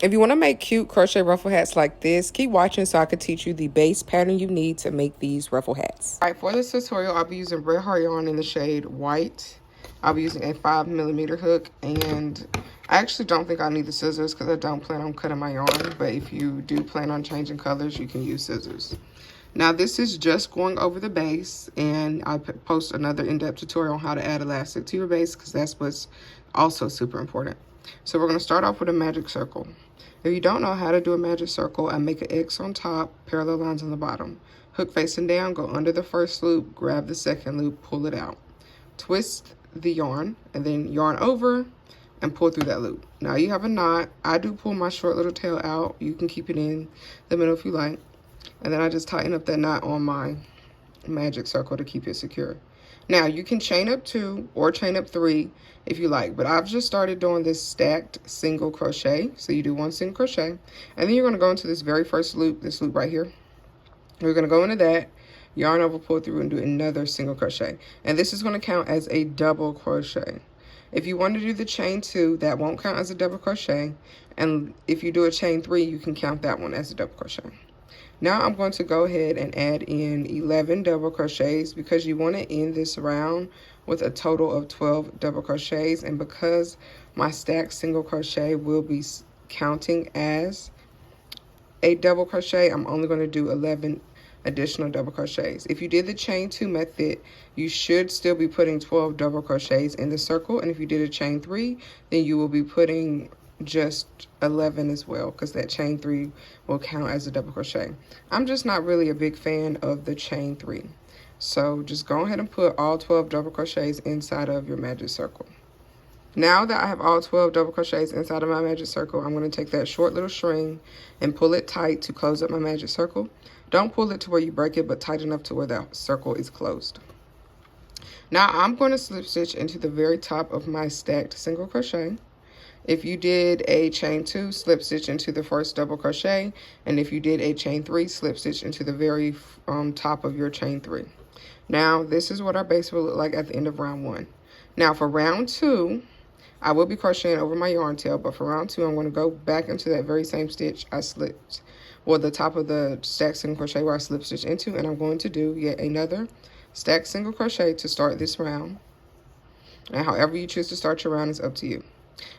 If you want to make cute crochet ruffle hats like this, keep watching so I can teach you the base pattern you need to make these ruffle hats. All right, for this tutorial, I'll be using red heart yarn in the shade white. I'll be using a 5mm hook, and I actually don't think I need the scissors because I don't plan on cutting my yarn, but if you do plan on changing colors, you can use scissors. Now this is just going over the base, and I'll post another in-depth tutorial on how to add elastic to your base because that's what's also super important. So we're going to start off with a magic circle. If you don't know how to do a magic circle, I make an X on top, parallel lines on the bottom. Hook facing down, go under the first loop, grab the second loop, pull it out. Twist the yarn, and then yarn over and pull through that loop. Now you have a knot. I do pull my short little tail out. You can keep it in the middle if you like. And then I just tighten up that knot on my magic circle to keep it secure. Now you can chain up 2 or chain up 3 if you like, but I've just started doing this stacked single crochet. So you do 1 single crochet, and then you're going to go into this very first loop, this loop right here. We're going to go into that, yarn over, pull through, and do another single crochet. And this is going to count as a double crochet. If you want to do the chain 2, that won't count as a double crochet, and if you do a chain 3, you can count that one as a double crochet. Now I'm going to go ahead and add in 11 double crochets because you want to end this round with a total of 12 double crochets, and because my stacked single crochet will be counting as a double crochet, I'm only going to do 11 additional double crochets. If you did the chain 2 method, you should still be putting 12 double crochets in the circle, and if you did a chain 3, then you will be putting just 11 as well, because that chain 3 will count as a double crochet. I'm just not really a big fan of the chain 3, so just go ahead and put all 12 double crochets inside of your magic circle. Now that I have all 12 double crochets inside of my magic circle, I'm going to take that short little string and pull it tight to close up my magic circle. Don't pull it to where you break it, but tight enough to where that circle is closed. Now I'm going to slip stitch into the very top of my stacked single crochet. If you did a chain 2, slip stitch into the first double crochet, and if you did a chain 3, slip stitch into the very top of your chain 3. Now this is what our base will look like at the end of round 1. Now for round 2, I will be crocheting over my yarn tail, but for round 2, I'm going to go back into that very same stitch I slipped, or the top of the stacked single crochet where I slip stitch into, and I'm going to do yet another stacked single crochet to start this round. And however you choose to start your round is up to you.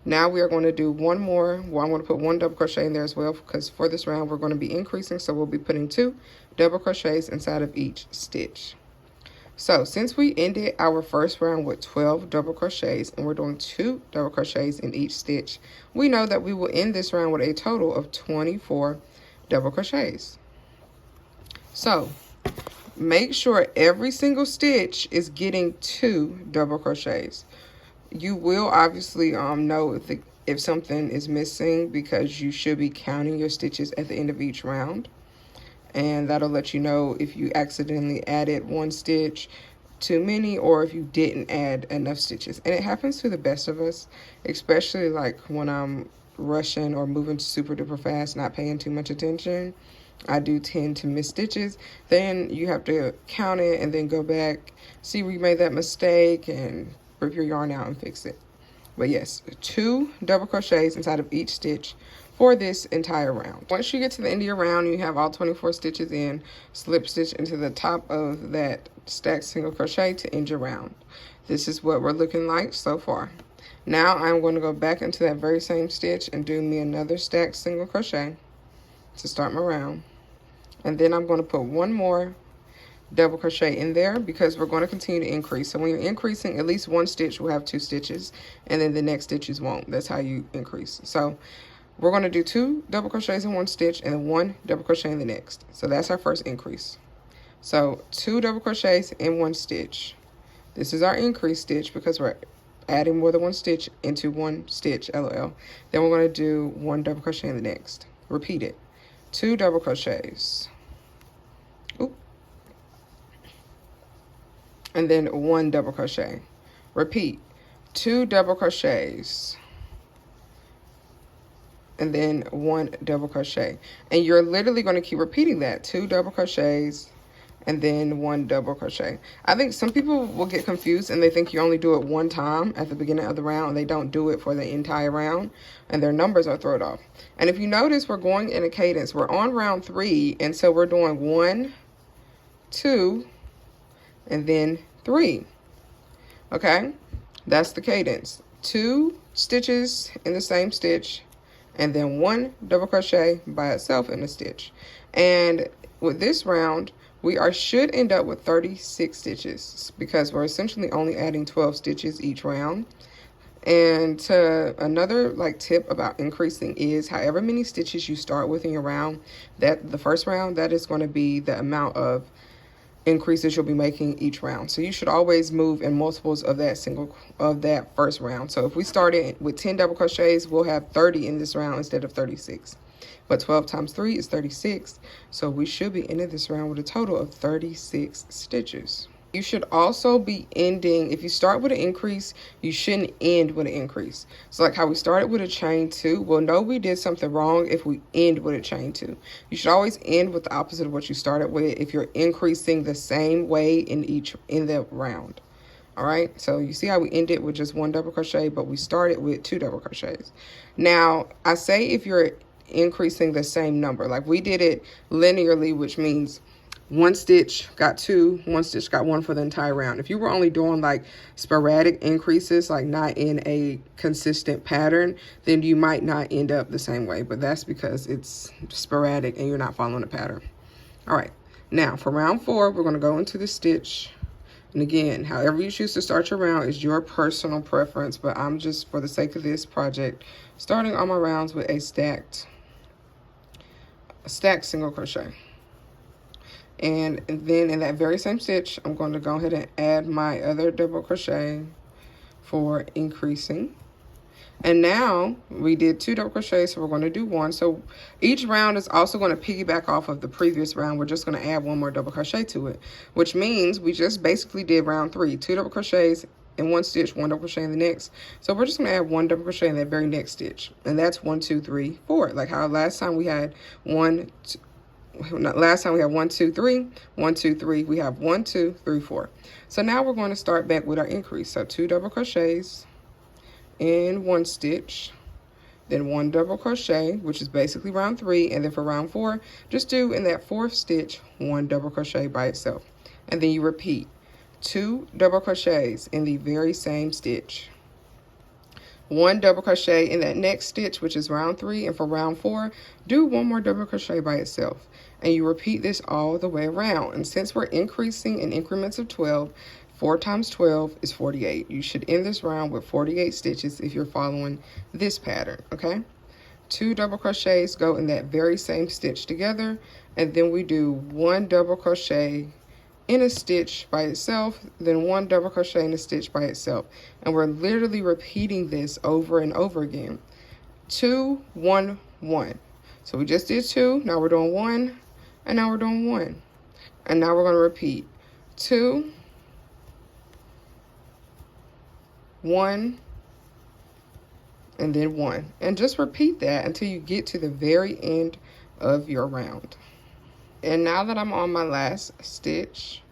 Now we are going to do one more. Well, I'm going to put 1 double crochet in there as well, because for this round we're going to be increasing, so we'll be putting 2 double crochets inside of each stitch. So since we ended our first round with 12 double crochets and we're doing 2 double crochets in each stitch, we know that we will end this round with a total of 24 double crochets. So make sure every single stitch is getting 2 double crochets. You will obviously know if something is missing, because you should be counting your stitches at the end of each round, and that'll let you know if you accidentally added 1 stitch too many or if you didn't add enough stitches. And it happens to the best of us, especially like when I'm rushing or moving super duper fast, not paying too much attention. I do tend to miss stitches. Then you have to count it and then go back, see where you made that mistake, and rip your yarn out and fix it. But yes, 2 double crochets inside of each stitch for this entire round. Once you get to the end of your round, you have all 24 stitches in, slip stitch into the top of that stacked single crochet to end your round. This is what we're looking like so far. Now I'm going to go back into that very same stitch and do me another stacked single crochet to start my round. And then I'm going to put 1 more double crochet in there, because we're going to continue to increase. So when you're increasing, at least 1 stitch will have 2 stitches, and then the next stitches won't. That's how you increase. So we're going to do 2 double crochets in 1 stitch and 1 double crochet in the next. So that's our first increase. So 2 double crochets in 1 stitch. This is our increase stitch because we're adding more than 1 stitch into 1 stitch, LOL. Then we're going to do 1 double crochet in the next. Repeat it. 2 double crochets. Oop. And then 1 double crochet. Repeat. 2 double crochets. And then 1 double crochet. And you're literally going to keep repeating that. 2 double crochets and then 1 double crochet. I think some people will get confused and they think you only do it one time at the beginning of the round, and they don't do it for the entire round, and their numbers are thrown off. And if you notice, we're going in a cadence. We're on round 3, and so we're doing 1, 2, and then 3. Okay, that's the cadence. 2 stitches in the same stitch, and then 1 double crochet by itself in a stitch. And with this round, we should end up with 36 stitches because we're essentially only adding 12 stitches each round. And another like tip about increasing is however many stitches you start with in your round, that the first round, that is going to be the amount of increases you'll be making each round. So you should always move in multiples of that first round. So if we started with 10 double crochets, we'll have 30 in this round instead of 36. But 12 times 3 is 36. So we should be ending this round with a total of 36 stitches. You should also be ending, if you start with an increase, you shouldn't end with an increase. So like how we started with a chain 2, we'll know we did something wrong if we end with a chain 2. You should always end with the opposite of what you started with if you're increasing the same way in the round. All right, so you see how we ended with just 1 double crochet, but we started with 2 double crochets. Now, I say if you're increasing the same number, like we did it linearly, which means 1 stitch got 2, 1 stitch got 1 for the entire round. If you were only doing like sporadic increases, like not in a consistent pattern, then you might not end up the same way, but that's because it's sporadic and you're not following a pattern. All right, now for round 4, we're going to go into the stitch. And again, however you choose to start your round is your personal preference, but I'm just, for the sake of this project, starting all my rounds with a stacked single crochet. And then in that very same stitch, I'm going to go ahead and add my other double crochet for increasing. And now we did 2 double crochets, so we're going to do 1. So each round is also going to piggyback off of the previous round. We're just going to add 1 more double crochet to it, which means we just basically did round 3, 2 double crochets in 1 stitch, 1 double crochet in the next. So we're just going to add 1 double crochet in that very next stitch, and that's 1, 2, 3, 4. Like how last time we had 1, 2, last time we had 1, 2, 3, 1, 2, 3. We have 1, 2, 3, 4. So now we're going to start back with our increase. So 2 double crochets in 1 stitch, then 1 double crochet, which is basically round 3, and then for round 4, just do in that 4th stitch 1 double crochet by itself, and then you repeat 2 double crochets in the very same stitch, 1 double crochet in that next stitch, which is round 3, and for round 4, do 1 more double crochet by itself. And you repeat this all the way around. And since we're increasing in increments of 12, 4 times 12 is 48. You should end this round with 48 stitches if you're following this pattern, okay? 2 double crochets go in that very same stitch together, and then we do 1 double crochet in a stitch by itself, then 1 double crochet in a stitch by itself. And we're literally repeating this over and over again. 2, 1, 1. So we just did 2, now we're doing 1, and now we're doing 1. And now we're going to repeat 2, 1, and then 1. And just repeat that until you get to the very end of your round. And now that I'm on my last stitch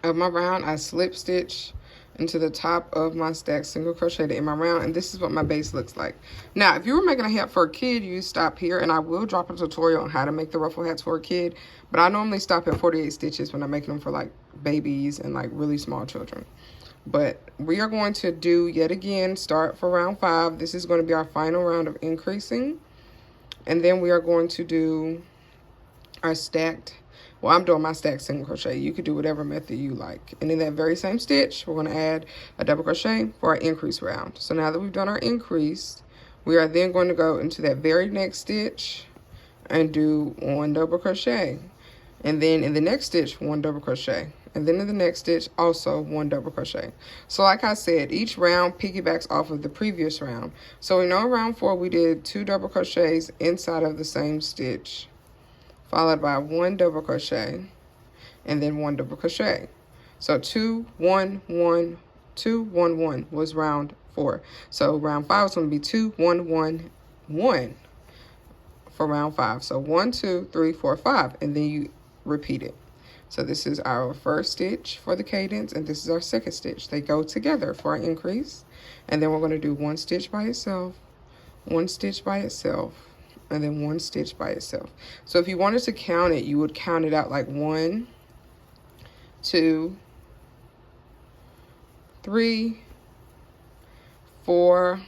of my round, I slip stitch into the top of my stacked single crochet to end my round, and this is what my base looks like. Now, if you were making a hat for a kid, you stop here, and I will drop a tutorial on how to make the ruffle hats for a kid, but I normally stop at 48 stitches when I'm making them for like babies and like really small children. But we are going to do, yet again, start for round 5. This is going to be our final round of increasing, and then we are going to do our stacked, well, I'm doing my stacked single crochet. You could do whatever method you like. And in that very same stitch, we're going to add a double crochet for our increase round. So now that we've done our increase, we are then going to go into that very next stitch and do 1 double crochet. And then in the next stitch, 1 double crochet. And then in the next stitch, also 1 double crochet. So like I said, each round piggybacks off of the previous round. So we know round 4, we did 2 double crochets inside of the same stitch, followed by 1 double crochet, and then 1 double crochet. So 2, 1, 1, 2, 1, 1 was round 4. So round 5 is going to be 2, 1, 1, 1 for round 5. So 1, 2, 3, 4, 5, and then you repeat it. So this is our first stitch for the cadence, and this is our second stitch. They go together for our increase. And then we're going to do one stitch by itself, one stitch by itself, and then one stitch by itself. So if you wanted to count it, you would count it out like 1, 2, 3, 4,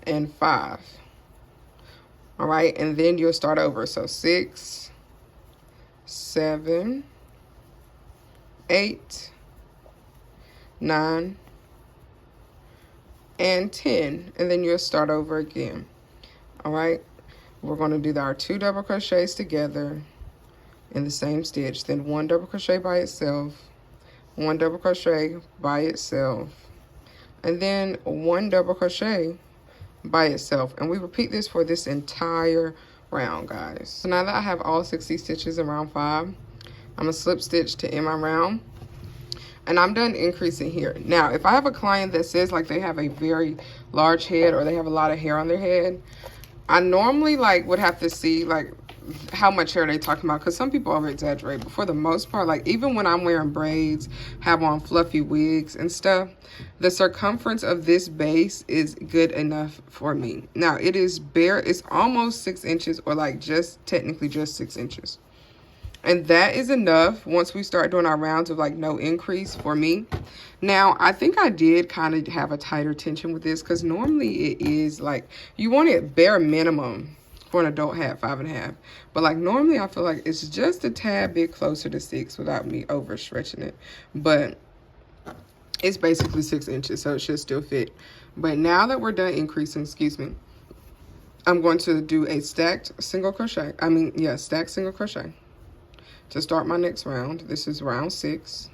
and 5. All right, and then you'll start over. So 6, 7, 8, 9, and 10, and then you'll start over again. All right, we're going to do our 2 double crochets together in the same stitch, then 1 double crochet by itself, 1 double crochet by itself, and then 1 double crochet by itself. And we repeat this for this entire round, guys. So now that I have all 60 stitches in round 5, I'm gonna slip stitch to end my round, and I'm done increasing here. Now if I have a client that says like they have a very large head or they have a lot of hair on their head, I normally like would have to see like how much hair they talking about, because some people over exaggerate, but for the most part, like even when I'm wearing braids, have on fluffy wigs and stuff, the circumference of this base is good enough for me. Now it is bare, it's almost 6 inches, or like just technically just 6 inches, and that is enough once we start doing our rounds of like no increase for me. Now I think I did kind of have a tighter tension with this, because normally it is like you want it bare minimum for an adult hat 5.5, but like normally I feel like it's just a tad bit closer to 6 without me overstretching it, but it's basically 6 inches, so it should still fit. But now that we're done increasing, excuse me, I'm going to do a stacked single crochet, stacked single crochet to start my next round. This is round 6.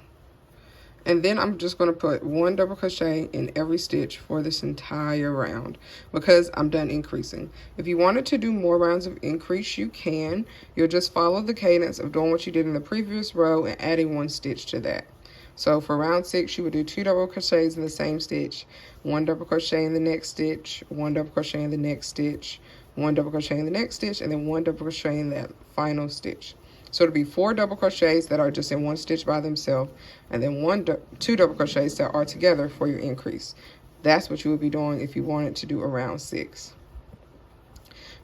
And then I'm just going to put 1 double crochet in every stitch for this entire round, because I'm done increasing. If you wanted to do more rounds of increase, you can. You'll just follow the cadence of doing what you did in the previous row and adding 1 stitch to that. So for round 6, you would do 2 double crochets in the same stitch, 1 double crochet in the next stitch, 1 double crochet in the next stitch, 1 double crochet in the next stitch, and then 1 double crochet in that final stitch. So it'll be 4 double crochets that are just in 1 stitch by themselves, and then 2 double crochets that are together for your increase. That's what you would be doing if you wanted to do a round 6.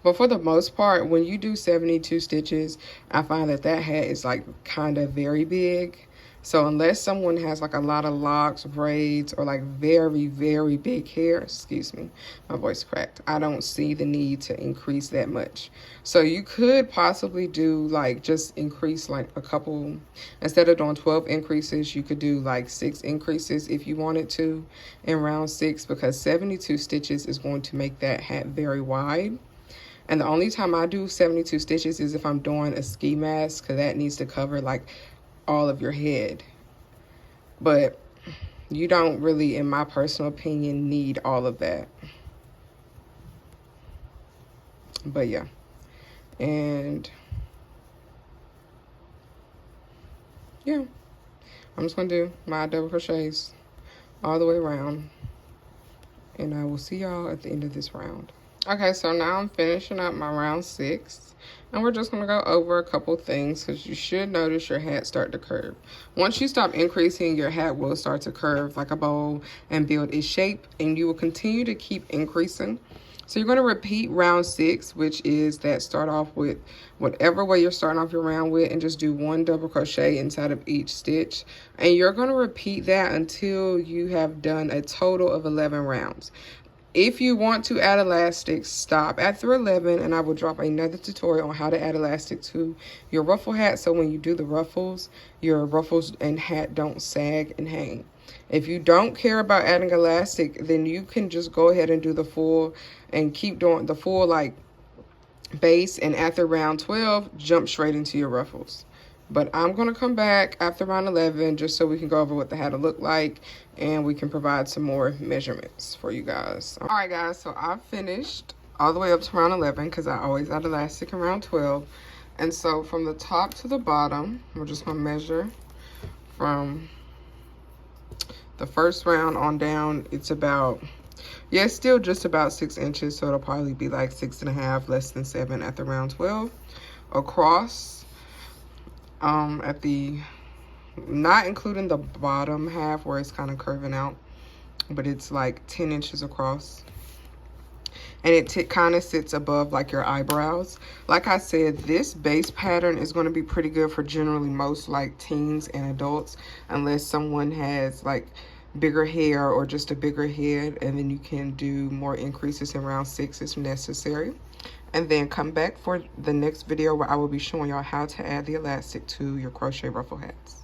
But for the most part, when you do 72 stitches, I find that that hat is like kind of very big. So unless someone has like a lot of locks, braids, or like very, very big hair, excuse me, my voice cracked, I don't see the need to increase that much. So you could possibly do like just increase like a couple, instead of doing 12 increases, you could do like 6 increases if you wanted to in round 6, because 72 stitches is going to make that hat very wide. And the only time I do 72 stitches is if I'm doing a ski mask, because that needs to cover like all of your head. But you don't really, in my personal opinion, need all of that. But yeah, and yeah, I'm just gonna do my double crochets all the way around, and I will see y'all at the end of this round. Okay, so now I'm finishing up my round 6, and we're just going to go over a couple things, because you should notice your hat start to curve. Once you stop increasing, your hat will start to curve like a bowl and build its shape, and you will continue to keep increasing. So you're going to repeat round 6, which is that start off with whatever way you're starting off your round with, and just do 1 double crochet inside of each stitch. And you're going to repeat that until you have done a total of 11 rounds. If you want to add elastic, stop after 11, and I will drop another tutorial on how to add elastic to your ruffle hat, so when you do the ruffles, your ruffles and hat don't sag and hang. If you don't care about adding elastic, then you can just go ahead and do the full and keep doing the full like base, and after round 12, jump straight into your ruffles. But I'm going to come back after round 11 just so we can go over what the hat will look like, and we can provide some more measurements for you guys. All right, guys, so I've finished all the way up to round 11, because I always add elastic in round 12. And so from the top to the bottom, we're just going to measure from the first round on down. It's about, yeah, it's still just about 6 inches, so it'll probably be like 6.5, less than 7 after round 12. Across, at the, not including the bottom half where it's kind of curving out, but it's like 10 inches across. And it kind of sits above like your eyebrows. Like I said, this base pattern is going to be pretty good for generally most like teens and adults, unless someone has like bigger hair or just a bigger head, and then you can do more increases in round 6 if necessary. And then come back for the next video where I will be showing y'all how to add the elastic to your crochet ruffle hats.